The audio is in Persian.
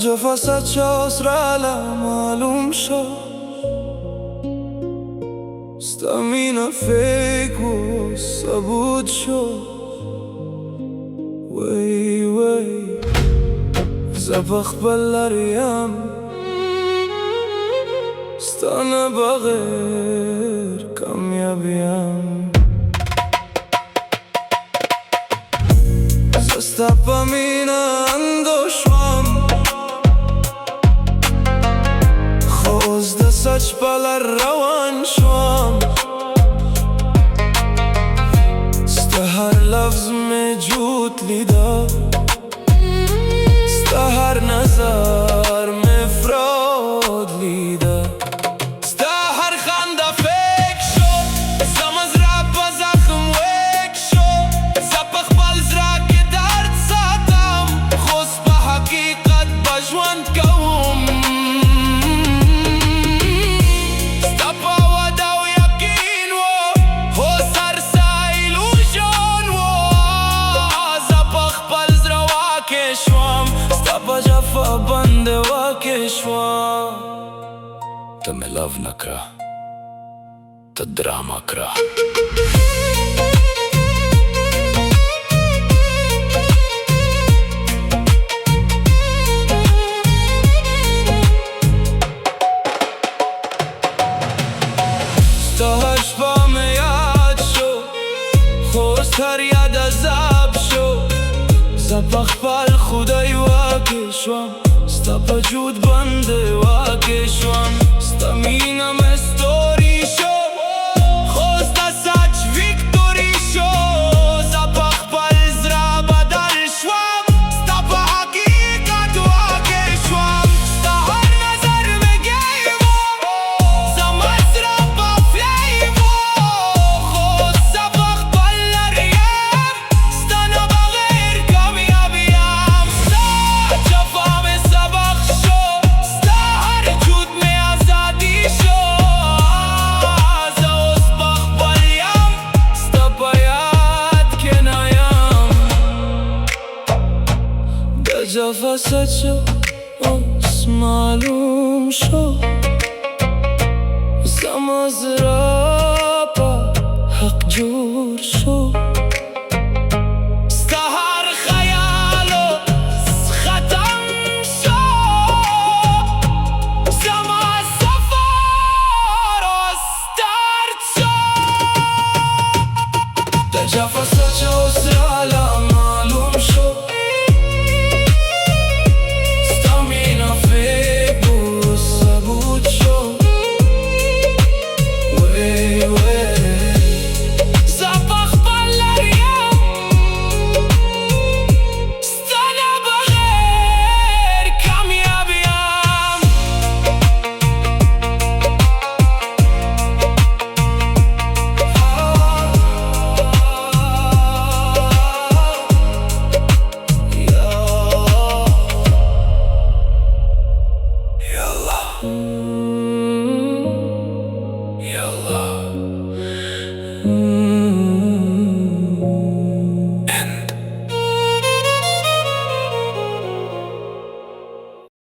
جفا سچاس را معلوم شو ستامينا فيك وثبوت شو وي زبخ بالريام استانا بغير كم يبيام زستا مينا اندوشوام خوز دساچ بالا روان شوام ستا هر لفظ میں جھوٹ لیدا ستا هر نظر میں فراد لیدا ستا هر خنده فیک شو زمز رب و زخم ویک شو زپخ بلز را که درد ساتم خوز به حقیقت بجوان کوم ستا پاودا و یقین و سر سایلوشون و زپخ بلز را واکشوام ستا پا جفا بند واکشوام تا میں لو نکرا تا دراما کرا ستا هر شپا میں یاد شو خوست هر یاد عذاب شو زپخ پال خدای واکشوام ستا پا جود بند واکشوام ستا مینم استوری شو خوست سچ ویکتوری شو زپخ پال زرا بدل شوام ستا پا حقیقت واکشوام ستا هر نظر میں گیمو زمز را با فلیمو خوست زپخ پال نریم ستا نبغیر کامیابیم ستا جفا میں سبخ شو ستا هر جود میں آزادی شو زوز بخ بالیم ستا باید که نایم ده جفا سچو اس معلوم شو زمز